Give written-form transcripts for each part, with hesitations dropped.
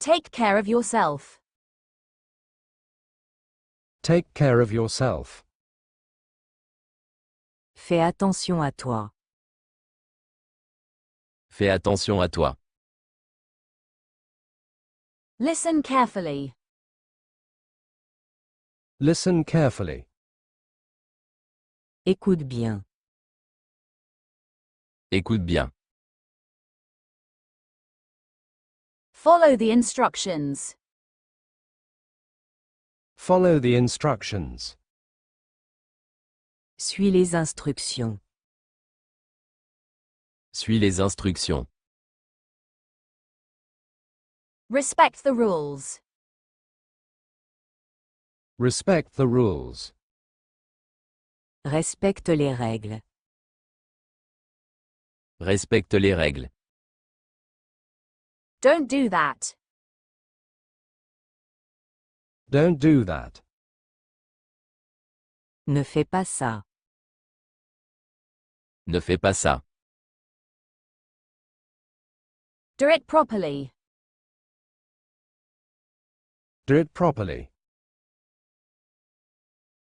Take care of yourself. Take care of yourself. Fais attention à toi. Fais attention à toi. Listen carefully. Listen carefully. Écoute bien. Écoute bien. Follow the instructions. Follow the instructions. Suis les instructions. Suis les instructions. Respect the rules. Respect the rules. Respecte les règles. Respecte les règles. Don't do that. Don't do that. Ne fais pas ça. Ne fais pas ça. Do it properly. Do it properly.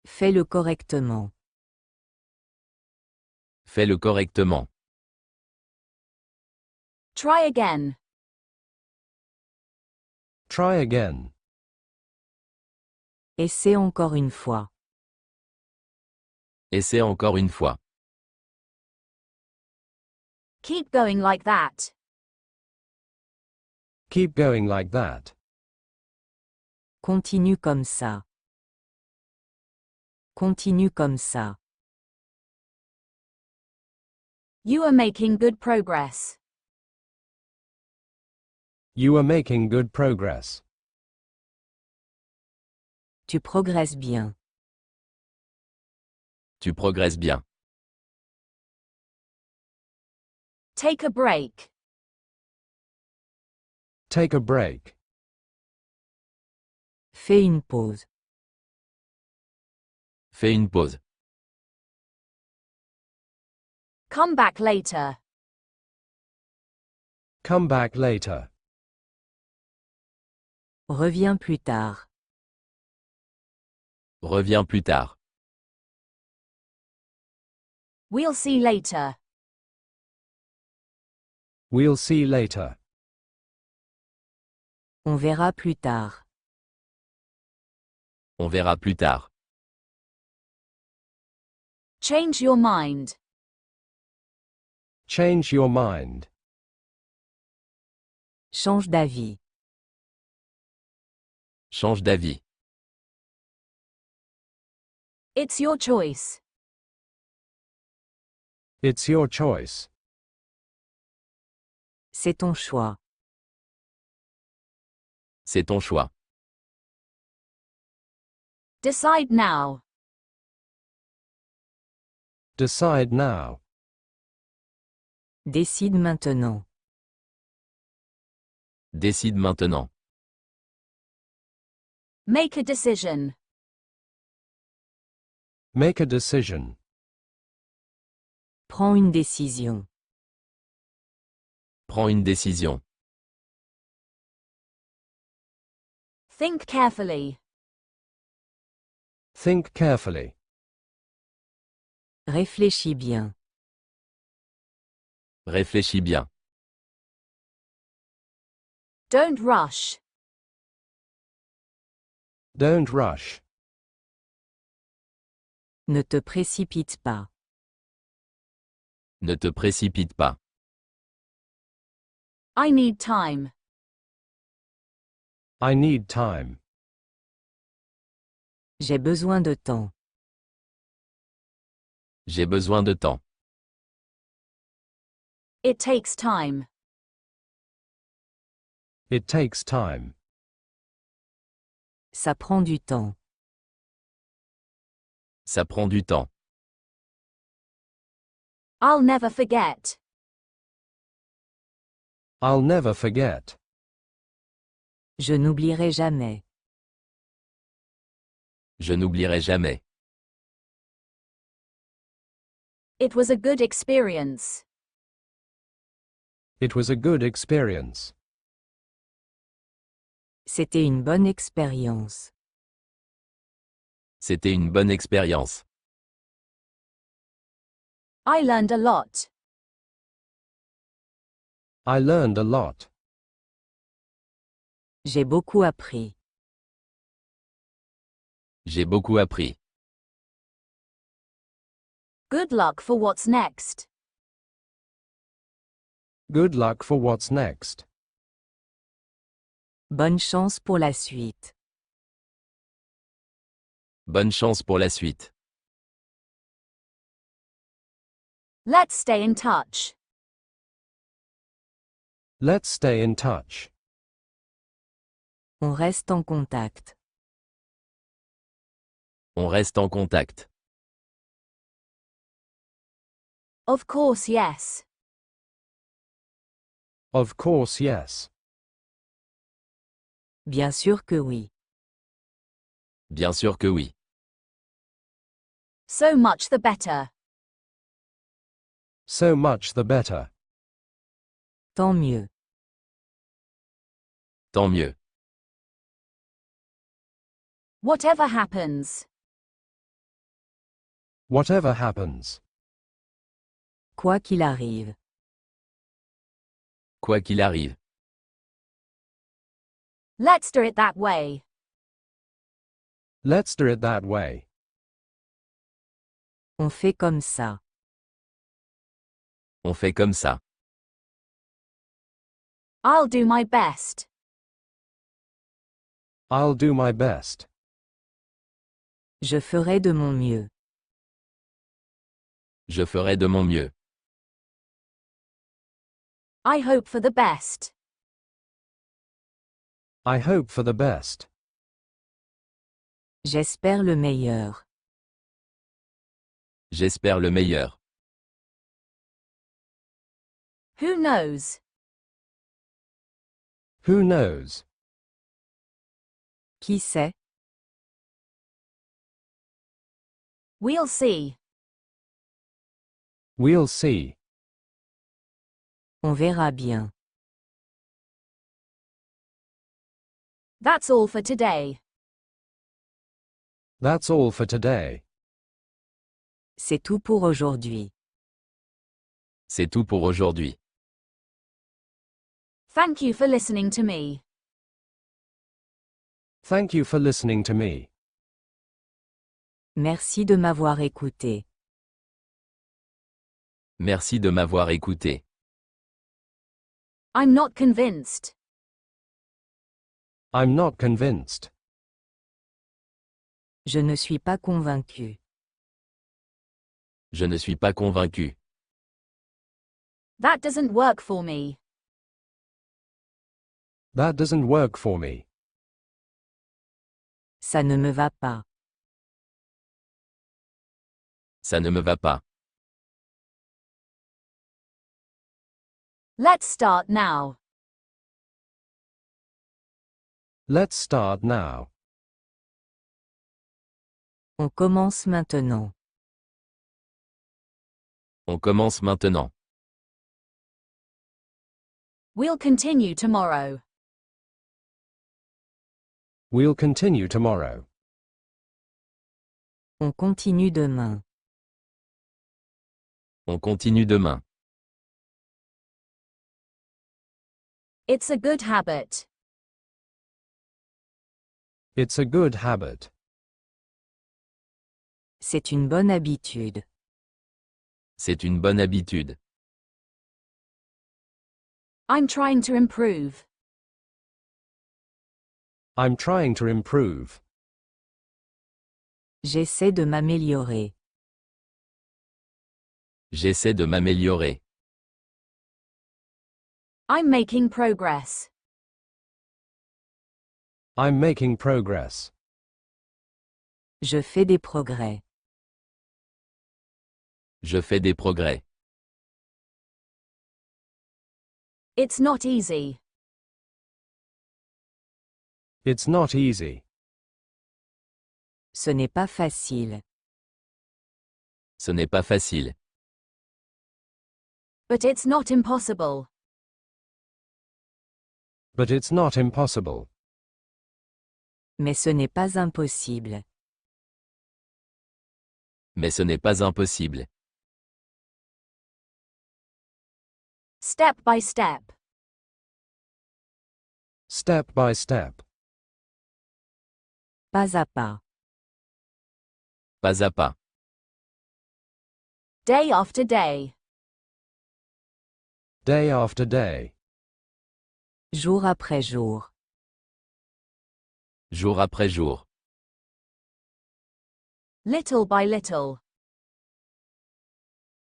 Fais-le correctement. Fais-le correctement. Try again. Try again. Essaie encore une fois. Essaie encore une fois. Keep going like that. Keep going like that. Continue comme ça. Continue comme ça. You are making good progress. You are making good progress. Tu progresses bien. Tu progresses bien. Take a break. Take a break. Fais une pause. Fais une pause. Come back later. Come back later. Reviens plus tard. Reviens plus tard. We'll see later. We'll see later. On verra plus tard. On verra plus tard. Change your mind. Change your mind. Change d'avis. Change d'avis. It's your choice. It's your choice. C'est ton choix. C'est ton choix. Decide now. Decide now. Décide maintenant. Décide maintenant. Make a decision. Make a decision. Prends une décision. Prends une décision. Think carefully. Think carefully. Réfléchis bien. Réfléchis bien. Don't rush. Don't rush. Ne te précipite pas. Ne te précipite pas. I need time. I need time. J'ai besoin de temps. J'ai besoin de temps. It takes time. It takes time. Ça prend du temps. Ça prend du temps. I'll never forget. I'll never forget. Je n'oublierai jamais. Je n'oublierai jamais. It was a good experience. It was a good experience. C'était une bonne expérience. C'était une bonne expérience. I learned a lot. I learned a lot. J'ai beaucoup appris. J'ai beaucoup appris. Good luck for what's next. Good luck for what's next. Bonne chance pour la suite. Bonne chance pour la suite. Let's stay in touch. Let's stay in touch. On reste en contact. On reste en contact. Of course, yes. Of course, yes. Bien sûr que oui. Bien sûr que oui. So much the better. So much the better. Tant mieux. Tant mieux. Whatever happens. Whatever happens. Quoi qu'il arrive. Quoi qu'il arrive. Let's do it that way. Let's do it that way. On fait comme ça. On fait comme ça. I'll do my best. I'll do my best. Je ferai de mon mieux. Je ferai de mon mieux. I hope for the best. I hope for the best. J'espère le meilleur. J'espère le meilleur. Who knows? Who knows? Qui sait? We'll see. We'll see. On verra bien. That's all for today. That's all for today. C'est tout pour aujourd'hui. C'est tout pour aujourd'hui. Thank you for listening to me. Thank you for listening to me. Merci de m'avoir écouté. Merci de m'avoir écouté. I'm not convinced. I'm not convinced. Je ne suis pas convaincu. Je ne suis pas convaincu. That doesn't work for me. That doesn't work for me. Ça ne me va pas. Ça ne me va pas. Let's start now. Let's start now. On commence maintenant. On commence maintenant. We'll continue tomorrow. We'll continue tomorrow. On continue demain. On continue demain. It's a good habit. It's a good habit. C'est une bonne habitude. C'est une bonne habitude. I'm trying to improve. I'm trying to improve. J'essaie de m'améliorer. J'essaie de m'améliorer. I'm making progress. I'm making progress. Je fais des progrès. Je fais des progrès. It's not easy. It's not easy. Ce n'est pas facile. Ce n'est pas facile. But it's not impossible. But it's not impossible. Mais ce n'est pas impossible. Mais ce n'est pas impossible. Step by step. Step by step. Pas à pas. Pas à pas. Day after day. Day after day. Jour après jour. Jour après jour. Little by little.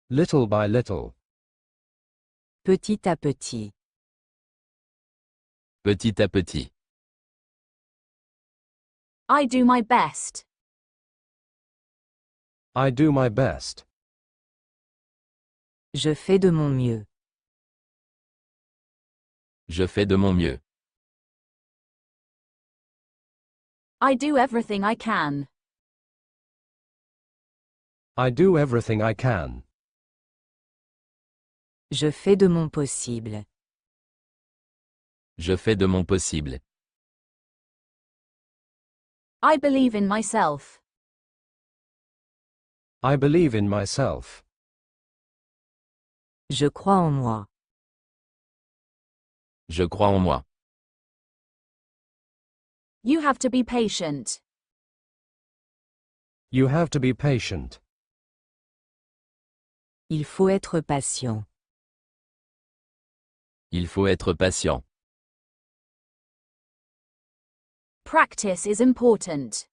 Little by little. Petit à petit. Petit à petit. I do my best. I do my best. Je fais de mon mieux. Je fais de mon mieux. I do everything I can. I do everything I can. Je fais de mon possible. Je fais de mon possible. I believe in myself. I believe in myself. Je crois en moi. Je crois en moi. You have to be patient. You have to be patient. Il faut être patient. Il faut être patient. Practice is important.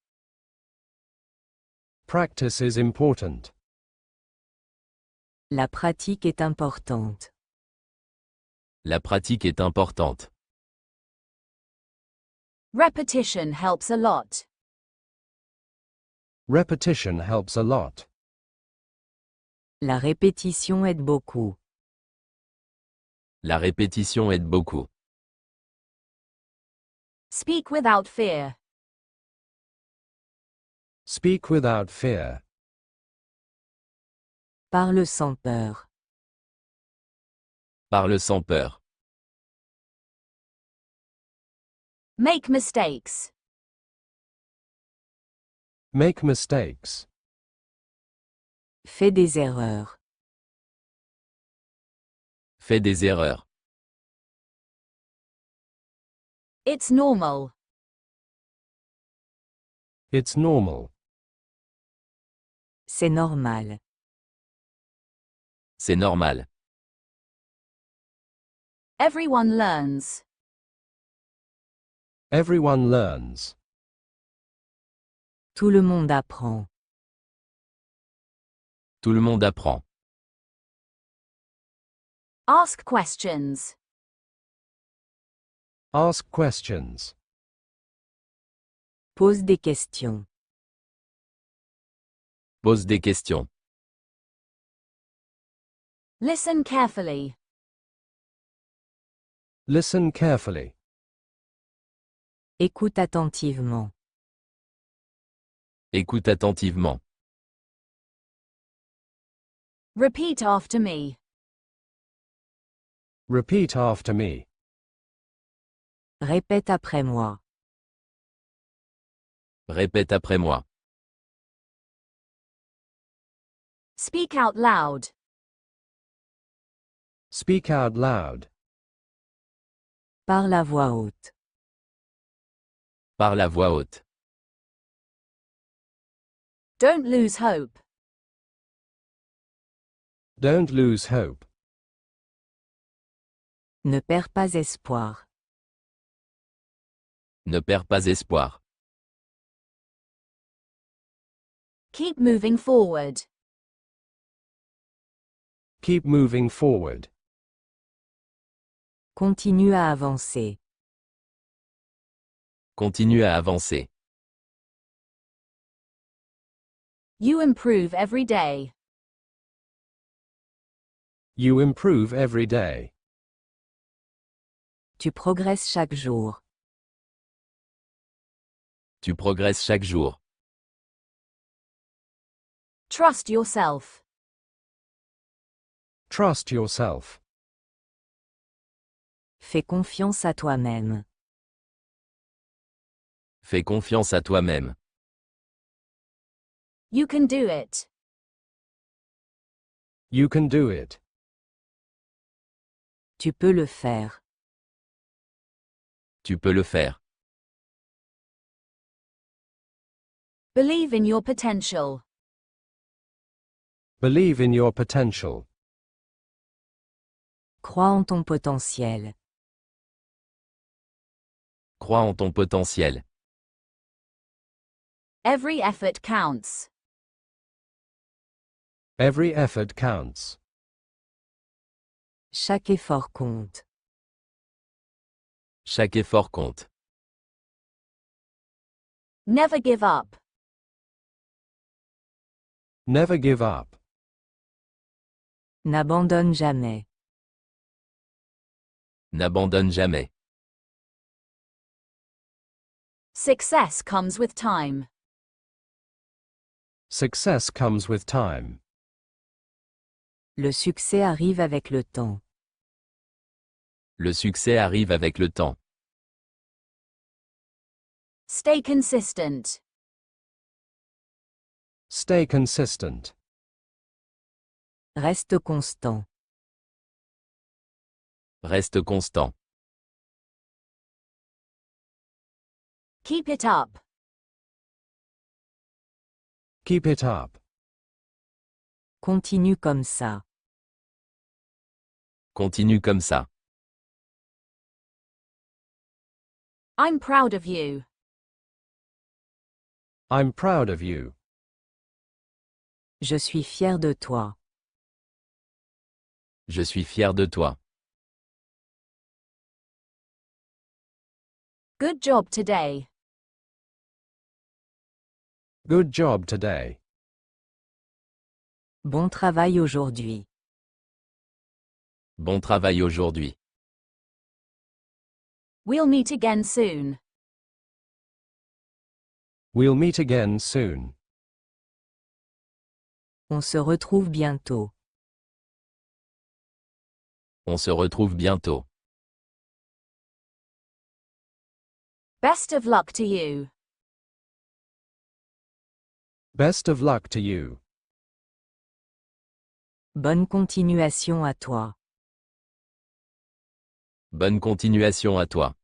Practice is important. La pratique est importante. La pratique est importante. Repetition helps a lot. Repetition helps a lot. La répétition aide beaucoup. La répétition aide beaucoup. Speak without fear. Speak without fear. Parle sans peur. Parle sans peur. Make mistakes. Make mistakes. Fais des erreurs. Fais des erreurs. It's normal. It's normal. C'est normal. C'est normal. Everyone learns. Everyone learns. Tout le monde apprend. Tout le monde apprend. Ask questions. Ask questions. Pose des questions. Pose des questions. Listen carefully. Listen carefully. Écoute attentivement. Écoute attentivement. Repeat after me. Repeat after me. Répète après moi. Répète après moi. Speak out loud. Speak out loud. Parle à voix haute. Parle à voix haute. Don't lose hope. Don't lose hope. Ne perds pas espoir. Ne perds pas espoir. Keep moving forward. Keep moving forward. Continue à avancer. Continue à avancer. You improve every day. You improve every day. Tu progresses chaque jour. Tu progresses chaque jour. Trust yourself. Trust yourself. Fais confiance à toi-même. Fais confiance à toi-même. You can do it. You can do it. Tu peux le faire. Tu peux le faire. Believe in your potential. Believe in your potential. Crois en ton potentiel. Crois en ton potentiel. Every effort counts. Every effort counts. Chaque effort compte. Chaque effort compte. Never give up. Never give up. N'abandonne jamais. N'abandonne jamais. Success comes with time. Success comes with time. Le succès arrive avec le temps. Le succès arrive avec le temps. Stay consistent. Stay consistent. Reste constant. Reste constant. Keep it up. Keep it up. Continue comme ça. Continue comme ça. I'm proud of you. I'm proud of you. Je suis fier de toi. Je suis fier de toi. Good job today. Good job today. Bon travail aujourd'hui. Bon travail aujourd'hui. We'll meet again soon. We'll meet again soon. On se retrouve bientôt. On se retrouve bientôt. Best of luck to you. Best of luck to you. Bonne continuation à toi. Bonne continuation à toi.